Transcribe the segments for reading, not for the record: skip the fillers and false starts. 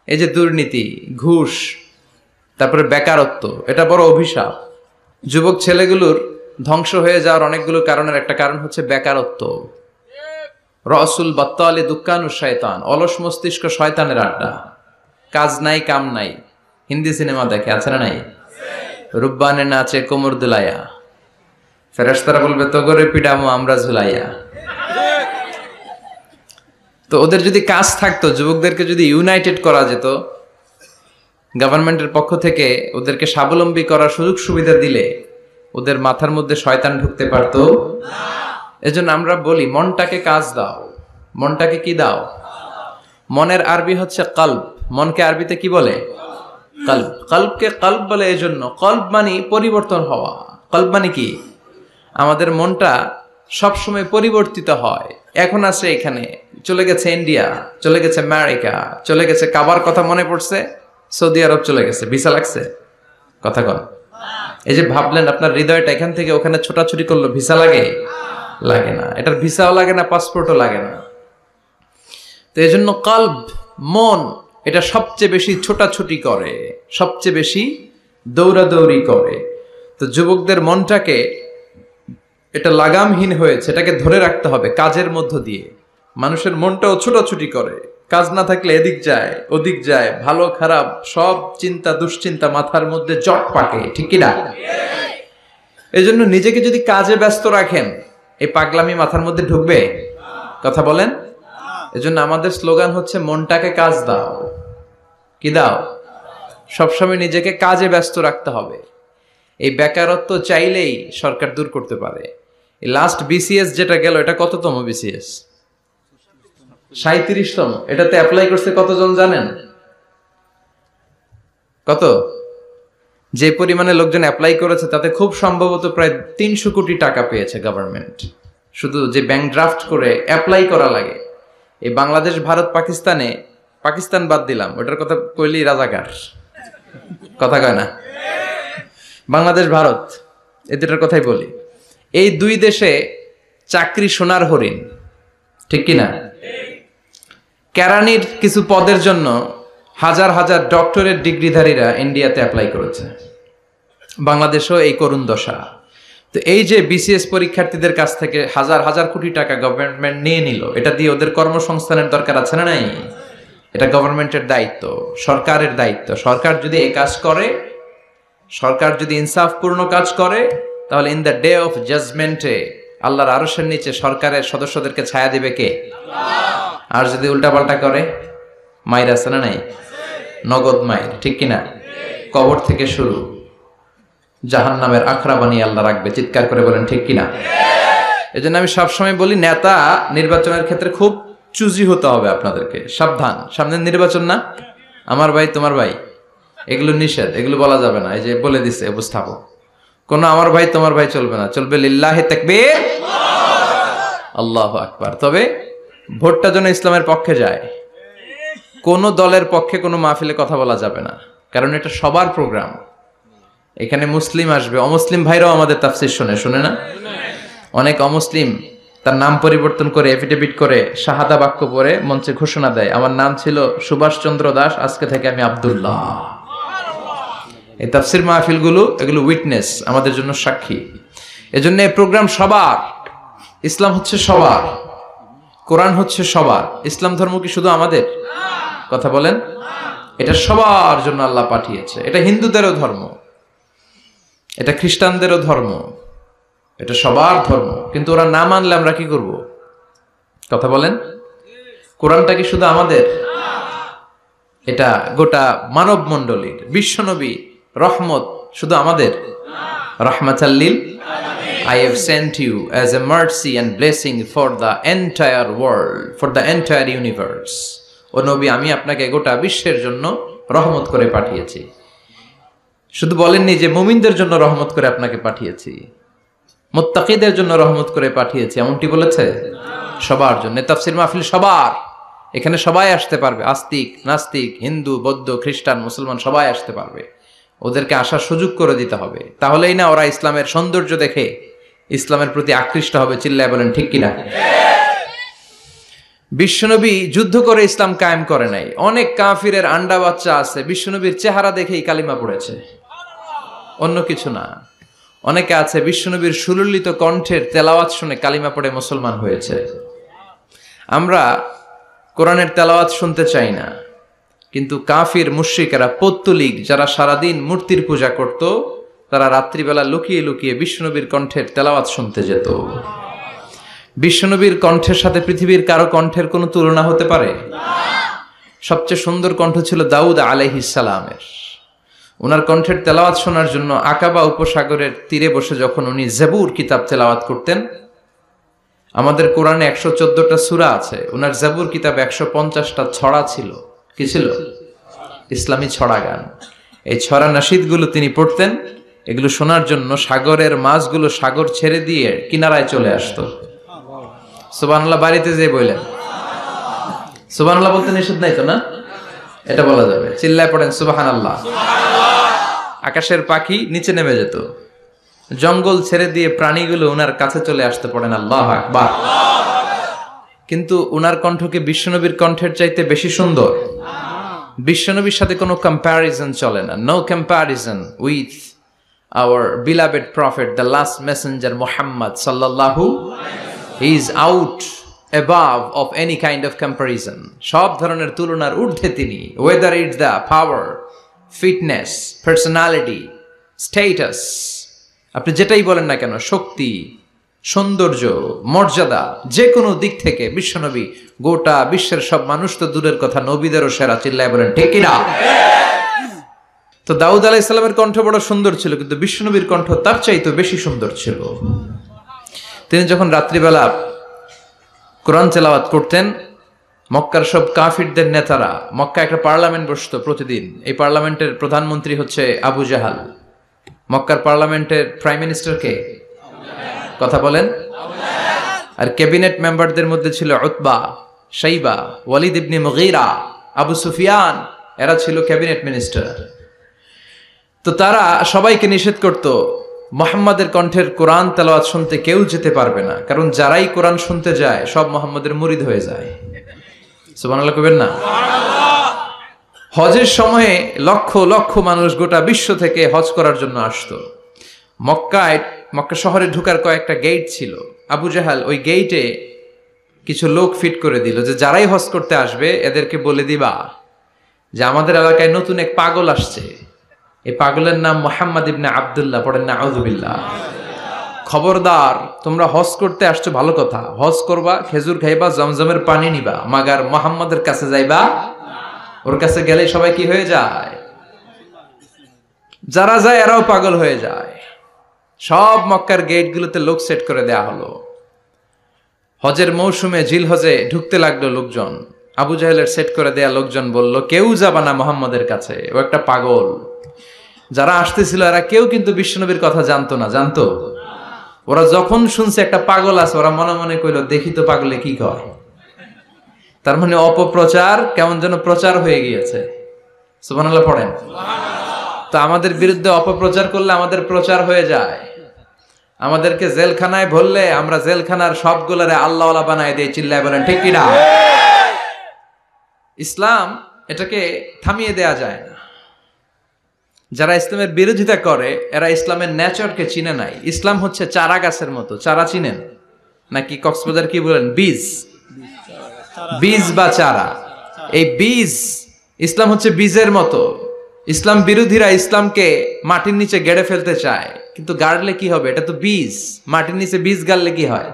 এই যে দুর্নীতি, ঘুষ, তারপরে বেকারত্ব, এটা বড় অভিশাপ। যুবক ছেলেগুলোর ধ্বংস হয়ে যাওয়ার অনেকগুলো কারণের একটা কারণ হচ্ছে বেকারত্ব। রসুল বাত্তালি দুঃখানু শয়তান, অলস মস্তিষ্ক শয়তানের আড্ডা। কাজ নাই, কাম নাই, হিন্দি সিনেমা দেখে, আছে না নাই? রুব্বানে নাচে কোমর দুলাইয়া, ফেরেশতারা বলবে তগরে পিডামো আমরা ঝুলাইয়া। তো ওদের যদি কাজ থাকতো, যুবকদেরকে যদি ইউনাইটেড করা যেত, গভর্নমেন্টের পক্ষ থেকে ওদেরকে স্বাবলম্বী করার সুযোগ সুবিধা দিলে ওদের মাথার মধ্যে শয়তান ঢুকতে পারতো না। এজন্য আমরা বলি মনটাকে কাজ দাও। মনটাকে কি দাও? মনের আরবি হচ্ছে কলব। মনকে আরবিতে কি বলে? কলব। কলবকে কলব বলে এজন্য, কলব মানে পরিবর্তন হওয়া। কলব মানে কি? আমাদের মনটা সবসময় পরিবর্তিত হয়। এখন আছে এখানে, চলে গেছে ইন্ডিয়া, চলে গেছে আমেরিকা, চলে গেছে, কাবার কথা মনে পড়ছে, সৌদি আরব চলে গেছে। ভিসা লাগছে? কথা কন। এই যে ভাবলেন আপনার হৃদয়টা এখান থেকে ওখানে ছোটাছুটি করলো, ভিসা লাগে? লাগে না। এটার ভিসাও লাগে না, পাসপোর্টও লাগে না। তো এই জন্য কলব, মন, এটা সবচেয়ে বেশি ছোটাছুটি করে, সবচেয়ে বেশি দৌড়াদৌড়ি করে। তো যুবকদের মনটাকে, এটা লাগামহীন হয়েছে, এটাকে ধরে রাখতে হবে কাজের মধ্য দিয়ে। মানুষের মনটাও ছোটাছুটি করে, কাজ না থাকলে এদিক যায় ওদিক যায়, ভালো খারাপ সব চিন্তা দুশ্চিন্তা মাথার মধ্যে জট পাকে, ঠিক কি না? এই জন্য নিজেকে যদি কাজে ব্যস্ত রাখেন, এই পাগলামি মাথার মধ্যে ঢুকবে? কথা বলেন। এজন্য আমাদের স্লোগান হচ্ছে মনটাকে কাজ দাও। কি দাও? সবসময় নিজেকে কাজে ব্যস্ত রাখতে হবে। এই বেকারত্ব চাইলেই সরকার দূর করতে পারে। এই লাস্ট বিসিএস যেটা গেল, এটা কততম বিসিএস? 37তম। এটাতে অ্যাপ্লাই করছে কতজন জানেন? কত? যে পরিমাণে লোকজন অ্যাপ্লাই করেছে তাতে খুব সম্ভবত প্রায় 300 কোটি টাকা পেয়েছে গভর্নমেন্ট। শুধু যে ব্যাংক ড্রাফট করে অ্যাপ্লাই করা লাগে। এই বাংলাদেশ, ভারত, পাকিস্তানে, পাকিস্তান বাদ দিলাম, ওটার কথা কইলেই রাজাকার, কথা কয় না। বাংলাদেশ, ভারত, এই দুটার কথাই বলি। এই দুই দেশে চাকরি সোনার হরিণ, ঠিক কিনা? কেরানির কিছু পদের জন্য হাজার হাজার ডক্টরেট ডিগ্রিধারীরা ইন্ডিয়াতে অ্যাপ্লাই করেছে। বাংলাদেশেও এই করুণ দশা। তো এই যে বিসিএস পরীক্ষার্থীদের কাছ থেকে হাজার হাজার কোটি টাকা গভর্নমেন্ট নিয়ে নিল, এটা দিয়ে ওদের কর্মসংস্থানের দরকার আছে না নাই? এটা গভর্নমেন্টের দায়িত্ব, সরকারের দায়িত্ব। সরকার যদি এই কাজ করে, সরকার যদি ইনসাফপূর্ণ কাজ করে, তাহলে ইন দ্য ডে অফ জাজমেন্টে আল্লাহর আরশের নিচে সরকারের সদস্যদেরকে ছায়া দিবে কে? আর যদি উল্টাপাল্টা করে, মাইর আছে না নাই? নগদ মাইর, ঠিক কিনা? কবর থেকে শুরু, জাহান্নামের আখড়া বানিয়ে আল্লাহ রাখবে। চিৎকার করে বলেন ঠিক কিনা? এজন্য আমি সবসময় বলি, নেতা নির্বাচনের ক্ষেত্রে খুব চুজি হতে হবে আপনাদেরকে। সাবধান, সামনে নির্বাচন না, আমার ভাই তোমার ভাই, এগুলো নিষেধ, এগুলো বলা যাবে না। এই যে বলে দিছে উপস্থাপক, কোনো আমার ভাই তোমার ভাই চলবে না, চলবে লিল্লাহি তাকবীর, আল্লাহু আকবার। তবে ভোটটা যেন ইসলামের পক্ষে যায়। কোনো দলের পক্ষে কোনো মাহফিলে কথা বলা যাবে না, কারণ এটা সবার প্রোগ্রাম। এখানে মুসলিম আসবে, অমুসলিম ভাইরাও আমাদের তাফসীর শুনে না? অনেক অমুসলিম তার নাম পরিবর্তন করে, এফিডেভিট করে, শাহাদা বাক্য পড়ে মঞ্চে ঘোষণা দেয়, আমার নাম ছিল সুভাষ চন্দ্র দাস, আজকে থেকে আমি আব্দুল্লাহ। এই তাফসীর মাহফিলগুলো, এগুলো উইটনেস, আমাদের জন্য সাক্ষী। এজন্য এই প্রোগ্রাম সবার। ইসলাম হচ্ছে সবার, কোরআন হচ্ছে সবার। ইসলাম ধর্ম কি শুধু আমাদের? কথা বলেন। এটা সবার জন্য আল্লাহ পাঠিয়েছে। এটা হিন্দুদেরও ধর্ম, এটা খ্রিস্টানদেরও ধর্ম, এটা সবার ধর্ম। কিন্তু ওরা না মানলে আমরা কি করব? কথা বলেন। কোরআনটা কি শুধু আমাদের? এটা গোটা মানব মণ্ডলীর। বিশ্বনবী রহমত শুধু আমাদের? রাহমাতাল লিল I have sent you as a mercy and blessing for the entire world, for the entire universe. ও নবী, আমি আপনাকে গোটা বিশ্বের জন্য রহমত করে পাঠিয়েছি। শুধু বলেননি যে মুমিনদের জন্য রহমত করে আপনাকে পাঠিয়েছি, মুত্তাকিদের জন্য রহমত করে পাঠিয়েছি, এমনটি বলেছে? সবার জন্য। তাফসীর মাহফিল সবার, এখানে সবাই আসতে পারবে। আস্তিক নাস্তিক, হিন্দু বৌদ্ধ খ্রিস্টান মুসলমান সবাই আসতে পারবে। ওদেরকে আসার সুযোগ করে দিতে হবে, তাহলেই না ওরা ইসলামের সৌন্দর্য দেখে ইসলামের প্রতি আকৃষ্ট হবে। চিল্লায় বলেন ঠিক কিনা? বিশ্বনবী যুদ্ধ করে ইসলাম কায়েম করে নাই। অনেক কাফিরের আন্ডা বাচ্চা আছে বিশ্বনবীর চেহারা দেখেই কালিমা পড়েছে, অন্য কিছু না। অনেকে আছে বিশ্বনবীর সুললিত কণ্ঠের তেলাওয়াত শুনে কালিমা পড়ে মুসলমান হয়েছে। আমরা কোরআনের তেলাওয়াত শুনতে চাই না, কিন্তু কাফির মুশরিকেরা পৌত্তলিক যারা সারাদিন মূর্তির পূজা করত, তারা রাত্রিবেলা লুকিয়ে লুকিয়ে বিশ্বনবীর কণ্ঠের তেলাওয়াত শুনতে যেত। বিশ্বনবীর কণ্ঠের সাথে পৃথিবীর কারো কণ্ঠের কোনো তুলনা হতে পারে? সবচেয়ে সুন্দর কণ্ঠ ছিল দাউদ আলাইহিস সালামের। ওনার কণ্ঠের তেলাওয়াত শোনার জন্য আকাবা উপসাগরের তীরে বসে যখন উনি জাবুর কিতাব তেলাওয়াত করতেন, আমাদের কোরআনে 114টা সূরা আছে, ওনার জাবুর কিতাব 150টা ছড়া ছিল। কি ছিল? ইসলামী ছড়া গান। এই ছড়া নাশিদগুলো তিনি পড়তেন। এগুলো শোনার জন্য সাগরের মাছগুলো সাগর ছেড়ে দিয়ে কিনারায় চলে আসতো। সুবহানাল্লাহ বাড়িতে যেয়ে বললেন, সুবহানাল্লাহ বলতে নিষেধ নাই তো না? এটা বলা যাবে, চিল্লায় পড়েন সুবহানাল্লাহ। আকাশের পাখি নিচে নেমে যেত, জঙ্গল ছেড়ে দিয়ে প্রাণীগুলো উনার কাছে চলে আসতে, পড়েন আল্লাহু আকবার। কিন্তু উনার কণ্ঠকে বিশ্বনবীর কণ্ঠের চাইতে বেশি সুন্দর। বিশ্বনবীর সাথে কোনো কম্প্যারিজন চলে না। No comparison with our beloved prophet, the last messenger Muhammad সাল্লাল্লাহু, he is out above of any kind of comparison. সব ধরনের তুলনার ঊর্ধ্বে তিনি। Whether it's the power, fitness, personality, status, আপনি যেটাই বলেন না কেন, শক্তি, সৌন্দর্য, মর্যাদা, যে কোনো দিক থেকে বিশ্বনবী গোটা বিশ্বের সব মানুষ তো দূরের কথা, নবীদেরও সেরা। চিল্লায় বলেন ঠিক কিনা? তো দাউদ আলাইহিস সালামের কণ্ঠ বড় সুন্দর ছিল, কিন্তু বিশ্বনবীর কণ্ঠ তার চাইতে বেশি সুন্দর ছিল। তিনি যখন রাত্রিবেলা কোরআন তেলাওয়াত করতেন, মক্কার সব কাফিরদের নেতারা, মক্কা একটা পার্লামেন্ট বসতো প্রতিদিন। এই পার্লামেন্টের প্রধানমন্ত্রী হচ্ছে আবু জাহাল। মক্কার পার্লামেন্টের প্রাইম মিনিস্টার কে? কথা বলেন। আর ক্যাবিনেট মেম্বারদের মধ্যে ছিল উতবা, শাইবা, ওয়ালিদ ইবনে মুগীরা, আবু সুফিয়ান। এরা ছিল ক্যাবিনেট মিনিস্টার। তো তারা সবাইকে নিষেধ করত মুহাম্মাদের কণ্ঠের কোরআন তেলাওয়াত শুনতে কেউ যেতে পারবে না, কারণ যারাই কোরআন শুনতে যায় সব মুহাম্মাদের মুরিদ হয়ে যায়। সুবহানাল্লাহ কইবেন না? হজের সময়ে লক্ষ লক্ষ মানুষ গোটা বিশ্ব থেকে হজ করার জন্য আসতো। মক্কা শহরে ঢোকার কয়েকটা গেট ছিল। আবু জাহাল ওই গেটে কিছু লোক ফিট করে দিল যে যারাই হজ করতে আসবে এদেরকে বলে দিবা যে আমাদের এলাকায় নতুন এক পাগল আসছে, এই পাগলের নাম মুহাম্মদ ইবনে আব্দুল্লাহ, পড়েন না আউযুবিল্লাহ। খবরদার, তোমরা হজ করতে আসছো ভালো কথা, হজ করবা, খেজুর খাইবা, জমজমের পানি নিবা, মাগার মুহাম্মাদের কাছে যাইবা। ওর কাছে গেলে সবাই কি হয়ে যায়? যারা যায় এরাও পাগল হয়ে যায়। সব মক্কার গেটগুলোতে লোক সেট করে দেয়া হলো। হজের মৌসুমে জিল হজে ঢুকতে লাগলো লোকজন। আবু জাহেলের সেট করে দেয়া লোকজন বলল, কেউ যাবা না মুহাম্মাদের কাছে, ও একটা পাগল। যারা আসতেছিল এরা কেউ কিন্তু বিশ্বনবীর কথা জানতো না। জানতো? ওরা যখন শুনছে একটা পাগল আছে, ওরা মনে মনে কইল দেখি তো পাগলে কি কয়। তার মানে অপপ্রচার কেমন যেন প্রচার হয়ে গিয়েছে। সুবহানাল্লাহ পড়েন। তো আমাদের বিরুদ্ধে অপপ্রচার করলে আমাদের প্রচার হয়ে যায়। আমাদেরকে জেলখানায় ভরলে আমরা জেলখানার সবগুলোরে আল্লাহওয়ালা বানায় দেই। চিল্লায় বলেন ঠিক কিনা? ইসলাম এটাকে থামিয়ে দেয়া যায় না। যারা ইসলামের বিরোধিতা করে এরা ইসলামের নেচারকে চিনে নাই। ইসলাম হচ্ছে চারা গাছের মতো। চারা চিনেন নাকি? কক্সবাজার কি বলেন? বীজ, বীজ বা চারা। এই বীজ, ইসলাম হচ্ছে বীজের মতো। ইসলাম বিরোধীরা ইসলামকে মাটির নিচে গেড়ে ফেলতে চায়, কিন্তু গাড়লে কি হবে? এটা তো বীজ। মাটির নিচে বীজ গাড়লে কি হয়?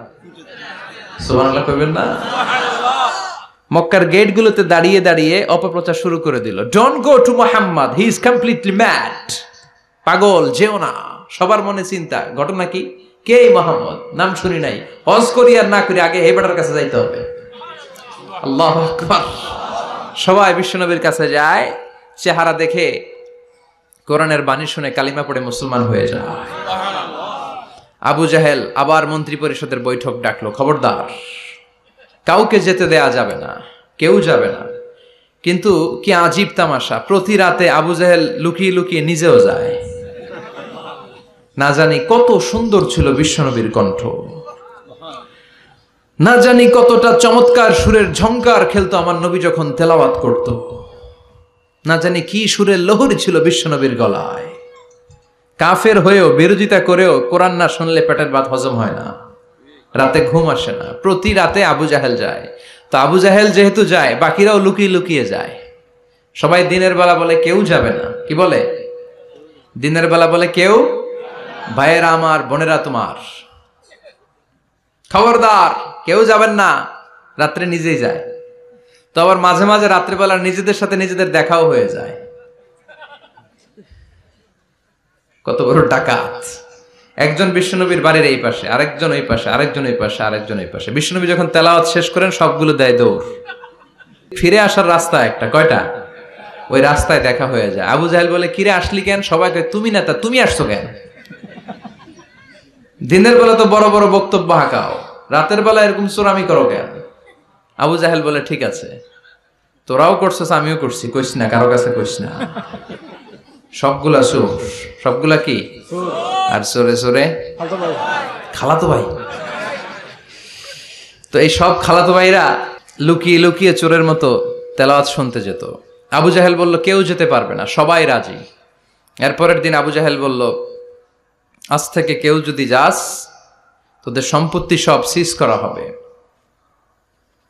সুবহানাল্লাহ কইবেন না? মক্কার গেটগুলোতে দাঁড়িয়ে দাঁড়িয়ে অপপ্রচার শুরু করে দিল। Don't go to Muhammad, he is completely mad. পাগল, যেও না। সবার মনে চিন্তা, ঘটনা কি? কে এই মুহাম্মদ? নাম শুনি নাই। হজ করি আর না করি, আগে এই বেটার কাছে যাইতে হবে। আল্লাহু আকবার। সবাই বিশ্বনবীর কাছে যায়, চেহারা দেখে কোরআনের বাণী শুনে কালিমা পড়ে মুসলমান হয়ে যায়। আবু জাহেল আবার মন্ত্রী পরিষদের বৈঠক ডাকলো, খবরদার, কাউকে যেতে দেয়া যাবে না, কেউ যাবে না। কিন্তু কি আজীব তামাশা, প্রতি রাতে আবু জাহেল লুকিয়ে লুকিয়ে নিজেও যায়। না জানি কত সুন্দর ছিল বিশ্বনবীর কণ্ঠ। না জানি কতটা চমৎকার সুরের ঝংকার খেলতো আমার নবী যখন তেলাওয়াত করত। না জানি কি সুরের লহরী ছিল বিশ্বনবীর গলায়। কাফের হয়েও বিরোধিতা করেও কোরআন না শুনলে পেটের ভাত হজম হয় না, রাতে ঘুম আসে না। প্রতি রাতে আবু জাহেল যায়, তো আবু জাহেল যেহেতু যায় বাকিরাও লুকিয়ে লুকিয়ে যায়। সবাই দিনের বেলা বলে কেউ যাবে না, কি বলে? দিনের বেলা বলে কেউ, ভাইয়েরা আমার, বোনেরা তোমার, খবরদার কেউ যাবেন না, রাত্রে নিজেই যায়। তো আবার মাঝে মাঝে রাত্রেবেলা নিজেদের সাথে নিজেদের দেখাও হয়ে যায়। কত বড় ডাকাত! একজন বিশ্বনবীর বাড়ির এই পাশে, আরেকজন ওই পাশে, আরেকজন ওই পাশে, আরেকজন ওই পাশে। বিশ্বনবী যখন তেলাওয়াত শেষ করেন সবগুলো দেয় দৌড়। ফিরে আসার রাস্তা একটা, কয়টা? ওই রাস্তায় দেখা হয়ে যায়। আবু জাহেল বলে, কিরে আসলি কেন? সবাইকে তুমি নেতা, তুমি আসছো কেন? দিনের বেলা তো বড় বড় বক্তব্য হাঁকাও, রাতের বেলা এরকম চোরামি করো কেন? আবু জাহেল বলে, ঠিক আছে, তোরাও করছিস আমিও করছি, কইস না, কারো কাছে কইস না। সবগুলা চোর, সবগুলা কি? আর চোরে চোরে খালাতো ভাই। তো এই সব খালাতো ভাইরা লুকিয়ে লুকিয়ে চোরের মতো তেলাওয়াত শুনতে যেত। আবু জাহেল বলল, কেউ যেতে পারবে না, সবাই রাজি। এরপরের দিন আবু জাহেল বলল, আজ থেকে কেউ যদি যাস তোদের সম্পত্তি সব সিজ করা হবে,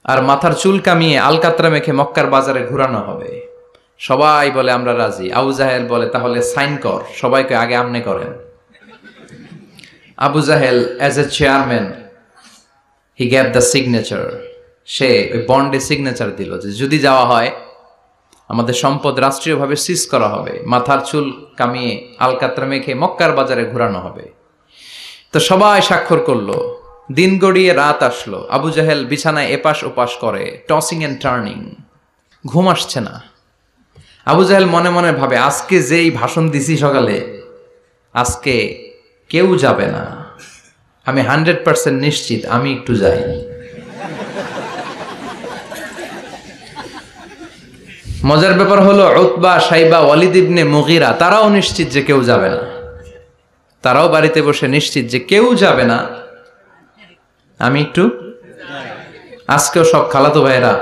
আর মাথার চুল কামিয়ে আলকাতরা মেখে মক্কার বাজারে ঘুরানো হবে। সবাই বলে আমরা রাজি। আবু জাহেল বলে, তাহলে সাইন কর। সবাইকে আগে আমনে করেন। Abu Jahl as a chairman he gave the signature. সে ওই বন্ডে সিগনেচার দিল যে যদি যাওয়া হয় আমাদের সম্পদ রাষ্ট্রীয়ভাবে সিজ করা হবে, মাথার চুল কামিয়ে আলকাতরা মেখে মক্কার বাজারে ঘোরানো হবে। তো সবাই স্বাক্ষর করলো। দিন গড়িয়ে রাত আসলো। আবু জাহেল বিছানায় এপাশ ওপাশ করে, টসিং এন্ড টার্নিং, ঘুম আসছে না। আবু জাহেল মনে মনে ভাবে, আজকে যেই ভাষণ দিছি সকালে, আজকে কেউ যাবে না, আমি 100% নিশ্চিত আমি একটু যাই। মজার ব্যাপার হলো উতবা, সাইবা, ওয়ালিদ ইবনে মুগীরা তারাও নিশ্চিত যে কেউ যাবে না। তারাও বাড়িতে বসে নিশ্চিত যে কেউ যাবে না, আমি একটু। আজকেও সব খালাতো ভাইয়েরা,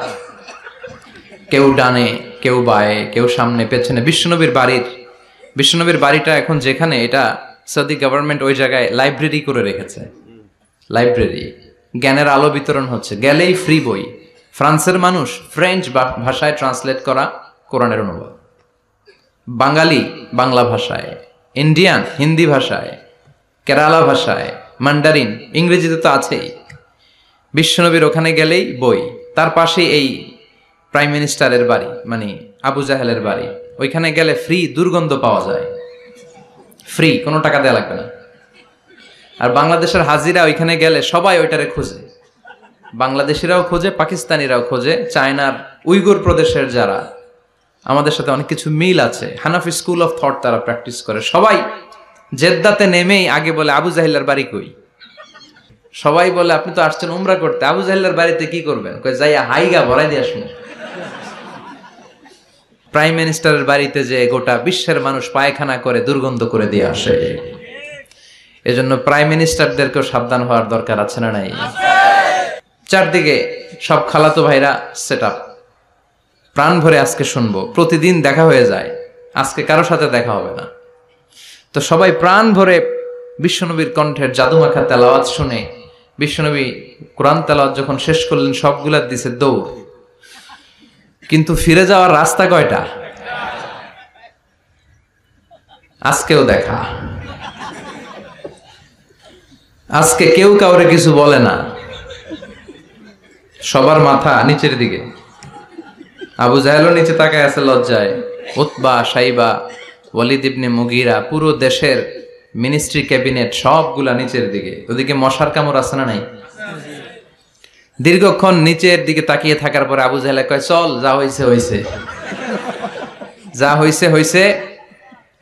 কেউ ডানে, কেউ বায়ে, কেউ সামনে পেছনে। বিশ্বনবীর বাড়িটা এখন যেখানে, এটা সৌদি গভর্নমেন্ট ওই জায়গায় লাইব্রেরি করে রেখেছে। লাইব্রেরি, জ্ঞানের আলো বিতরণ হচ্ছে। গেলেই ফ্রি বই, ফ্রান্সের মানুষ ফ্রেঞ্চ ভাষায় ট্রান্সলেট করা কোরআনের অনুবাদ, বাঙালি বাংলা ভাষায়, ইন্ডিয়ান হিন্দি ভাষায়, কেরালা ভাষায়, মান্ডারিন, ইংরেজিতে তো আছেই। বিশ্বনবীর ওখানে গেলেই বই। তার পাশে এই প্রাইম মিনিস্টারের বাড়ি, মানে আবু জাহেলের বাড়ি। ওইখানে গেলে ফ্রি দুর্গন্ধ পাওয়া যায়, ফ্রি, কোনো টাকা দেওয়া লাগবে না। আর বাংলাদেশের হাজিরা ওইখানে গেলে সবাই ওইটারে খোঁজে। বাংলাদেশিরাও খোঁজে, পাকিস্তানিরাও খোঁজে, চায়নার উইগুর প্রদেশের যারা, আমাদের সাথে অনেক কিছু মিল আছে। হানাফি স্কুল অফ থট তারা প্র্যাকটিস করে। সবাই জেদ্দাতে নেমেই আগে বলে, আবু জাহেলের বাড়ি কই? সবাই বলে, আপনি তো আসছেন উমরা করতে, আবু জাহেলের বাড়িতে কি করবেন? কই, যাইয়া হাইগা ভরাই দিয়ে আসুন। প্রাইম মিনিস্টারের বাড়িতে যে গোটা বিশ্বের মানুষ পায়খানা করে দুর্গন্ধ করে দিয়ে আসে। এজন্য প্রাইম মিনিস্টারদেরকেও সাবধান হওয়ার দরকার আছে না নাই? চারদিকে সব খালাতো ভাইরা সেট আপ, প্রাণ ভরে আজকে শুনবো। প্রতিদিন দেখা হয়ে যায়, আজকে কারো সাথে দেখা হবে না। তো সবাই প্রাণ ভরে বিশ্বনবীর কণ্ঠের জাদুমাখা তেলাওয়াত শুনে, বিশ্বনবী কোরআন তেলাওয়াত যখন শেষ করলেন সবগুলা দিছে দৌড়। কিন্তু ফিরে যাওয়ার রাস্তা কয়টা? আজকেও দেখা। আজকে কেউ কাউরে কিছু বলে না, সবার মাথা নিচের দিকে। আবু জাহেলও নিচে তাকায় আছে লজ্জায়। উতবা, সাইবা, ওয়ালিদ ইবনে মুগীরা, পুরো দেশের মিনিস্ট্রি ক্যাবিনেট সবগুলা নিচের দিকে। ওদিকে মশার কামড় আছে না নাই? দীর্ঘক্ষণ নিচের দিকে তাকিয়ে থাকার পরে আবু জাহেল কয়, চল, যা হইছে হইছে, যা হইছে হইছে।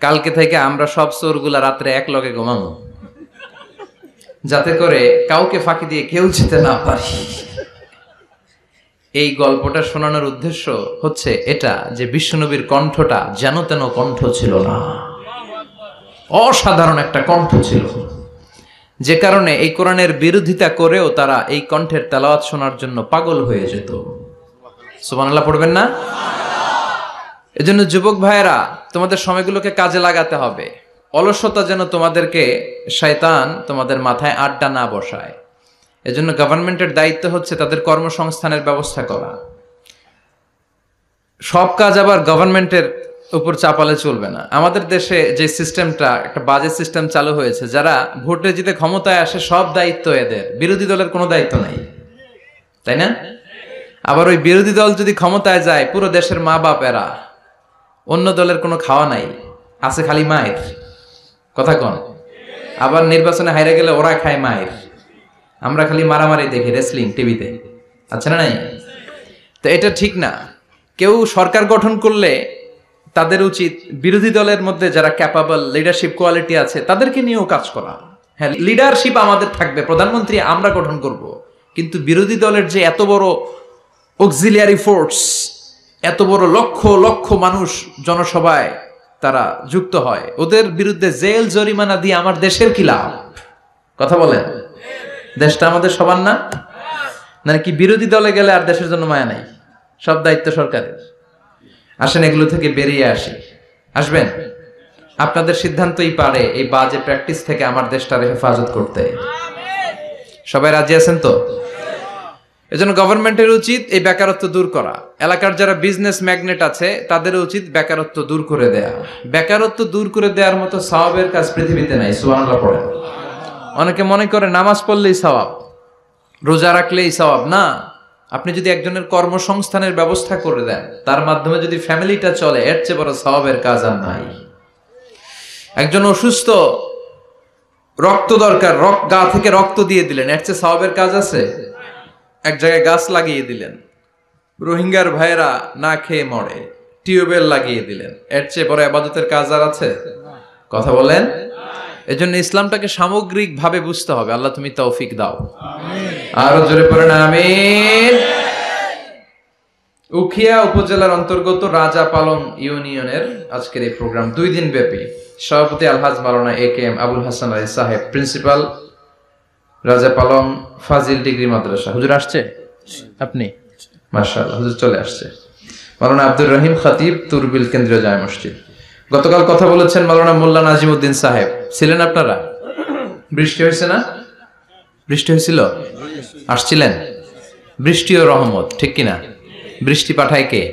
কালকে থেকে আমরা সব চোরগুলা রাত্রে এক লগে ঘুমাবো, যাতে করে কাউকে ফাঁকি দিয়ে কেউ যেতে না পারে। এই গল্পটা শোনানোর উদ্দেশ্য হচ্ছে এটা যে বিশ্বনবীর কণ্ঠটা যেন তেন কণ্ঠ ছিল না, অসাধারণ একটা কণ্ঠ ছিল। যে কারণে এই কোরআনের বিরোধিতা করেও তারা এই কণ্ঠের তেলাওয়াত শোনার জন্য পাগল হয়ে যেত। সুবহানাল্লাহ পড়বেন না? এজন্য যুবক ভাইয়েরা, তোমাদের সময়গুলোকে কাজে লাগাতে হবে। অলসতা যেন তোমাদেরকে শয়তান তোমাদের মাথায় আড্ডা না বসায়। এজন্য গভর্নমেন্টের দায়িত্ব হচ্ছে তাদের কর্মসংস্থানের ব্যবস্থা করা। সব কাজ আবার গভর্নমেন্টের উপর চাপালে চলবে না। আমাদের দেশে যে সিস্টেমটা, একটা বাজে সিস্টেম চালু হয়েছে, যারা ভোটে জিতে ক্ষমতায় আসে সব দায়িত্ব এদের, বিরোধী দলের কোনো দায়িত্ব নাই, তাই না? আবার ওই বিরোধী দল যদি ক্ষমতায় যায়, পুরো দেশের মা বাপ এরা, অন্য দলের কোনো খাওয়া নাই, আছে খালি মায়ের। কথা কন। আবার নির্বাচনে হাইরে গেলে ওরা খায় মায়ের, আমরা খালি মারামারি দেখি রেসলিং টিভিতে, আচ্ছা না নাই? তো এটা ঠিক না। কেউ সরকার গঠন করলে তাদের উচিত বিরোধী দলের মধ্যে যারা ক্যাপাবল, লিডারশিপ কোয়ালিটি আছে তাদেরকে নিয়েও কাজ করা। হ্যাঁ, লিডারশিপ আমাদের থাকবে, প্রধানমন্ত্রী আমরা গঠন করব, কিন্তু বিরোধী দলের যে এত বড় অক্সিলিয়ারি ফোর্স, এত বড় লক্ষ লক্ষ মানুষ জনসভায় তারা যুক্ত হয়, ওদের বিরুদ্ধে জেল জরিমানা দিয়ে আমার দেশের কি লাভ? কথা বলেন। দেশটা আমাদের সবার না? নাকি বিরোধী দলে গেলে আর দেশের জন্য মায়া নাই, সব দায়িত্ব সরকারের? আসেন এগুলো থেকে বেরিয়ে আসি। আসবেন? আপনাদের সিদ্ধান্তই পারে এই বাজে প্র্যাকটিস থেকে আমার দেশটার হেফাজত করতে। সবাই রাজি আছেন তো? এজন্য গভর্নমেন্টের উচিত এই বেকারত্ব দূর করা। এলাকার যারা বিজনেস ম্যাগনেট আছে তাদের উচিত বেকারত্ব দূর করে দেয়া। বেকারত্ব দূর করে দেওয়ার মতো সওয়াবের কাজ পৃথিবীতে নাই। সুবহানাল্লাহ পড়েন। অনেকে মনে করে নামাজ পড়লেই সওয়াব, রোজা রাখলেই সওয়াব। না, আপনি যদি একজনের কর্মসংস্থানের ব্যবস্থা করে দেন, তার মাধ্যমে যদি ফ্যামিলিটা চলে, এর চেয়ে বড় সওয়াবের কাজ আর নাই। একজন অসুস্থ, রক্ত দরকার, গা থেকে রক্ত দিয়ে দিলেন, এর চেয়ে সওয়াবের কাজ আছে? এক জায়গায় গাছ লাগিয়ে দিলেন, রোহিঙ্গার ভাইয়েরা না খেয়ে মরে, টিউবওয়েল লাগিয়ে দিলেন, এর চেয়ে বড় ইবাদতের কাজ আর আছে? কথা বলেন। এজন্য ইসলামটাকে সামগ্রিক ভাবে বুঝতে হবে। আল্লাহ তুমি তৌফিক দাও। আরো জোরে পড়েন আমিন। উখিয়া উপজেলার অন্তর্গত রাজা পালং ইউনিয়নের আজকের এই প্রোগ্রাম 2 দিন ব্যাপী। সভাপতি আলহাজ মাওলানা AKM আবুল হাসান আলী সাহেব, প্রিন্সিপাল, রাজা পালং ফাজিল ডিগ্রি মাদ্রাসা। হুজুর আসছে? আপনি? মাশাআল্লাহ, হুজুর চলে আসছে। মাওলানা আব্দুর রহিম খতিব, তুরবিল কেন্দ্রীয় জামে মসজিদ। গতকাল কথা বলেছেন মাওলানা মোল্লা নাজিমউদ্দিন সাহেব। ছিলেন আপনারা? বৃষ্টি হয়েছে না? বৃষ্টি হয়েছিল? আসছিলেন? বৃষ্টিও রহমত, ঠিক কিনা? বৃষ্টি পাঠায় কে?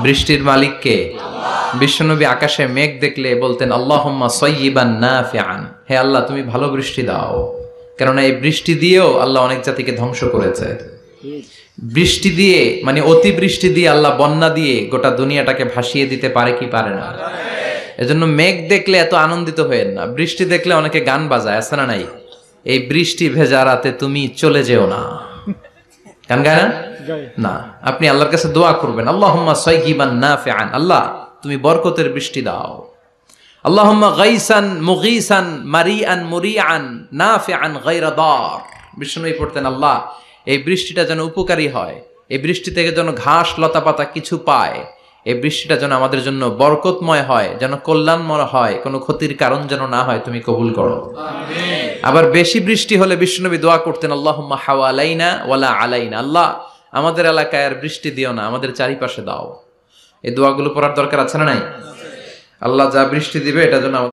বৃষ্টির মালিক কে? বিশ্বনবী আকাশে মেঘ দেখলে বলতেন আল্লাহুম্মা সাইয়্যিবান নাফিআন, হে আল্লাহ তুমি ভালো বৃষ্টি দাও। কেননা এই বৃষ্টি দিয়েও আল্লাহ অনেক জাতিকে ধ্বংস করেছে। বৃষ্টি দিয়ে, মানে অতি বৃষ্টি দিয়ে, আল্লাহ বন্যা দিয়ে গোটা দুনিয়াটাকে ভাসিয়ে দিতে পারে কি পারে না? এজন্য মেঘ দেখলে এত আনন্দিত হয়েন না। বৃষ্টি দেখলে অনেকে গান বাজায়, আছে না নাই? এই বৃষ্টি ভেজা রাতে তুমি চলে যেও না, গান গায় না? না, আপনি আল্লাহর কাছে দোয়া করবেন আল্লাহুম্মা সাইয়্যিবান নাফিআন, আল্লাহ তুমি বরকতের বৃষ্টি দাও। আল্লাহুম্মা গাইসান মুগীসান মারিআন মুরিআন নাফিআন গায়রা দার। বিষ্ণুই পড়তেন আল্লাহ এই বৃষ্টিটা যেন উপকারী হয়, এই বৃষ্টি থেকে যেন ঘাস লতা পাতা কিছু পায়, এই বৃষ্টিটা যেন আমাদের জন্য বরকতময় হয়, যেন কল্যাণময় হয়, কোনো ক্ষতির কারণ যেন না হয়, তুমি কবুল করো। আমিন। আবার বেশি বৃষ্টি হলে বিষ্ণুনবী দোয়া করতেন আল্লাহুম্মা হাওয়ালাইনা ওয়ালা আলাইনা, আল্লাহ আমাদের এলাকায় আর বৃষ্টি দিও না, আমাদের চারিপাশে দাও। এই দোয়াগুলো পড়ার দরকার আছে না নাই? আল্লাহ যা বৃষ্টি দিবে এটা যেন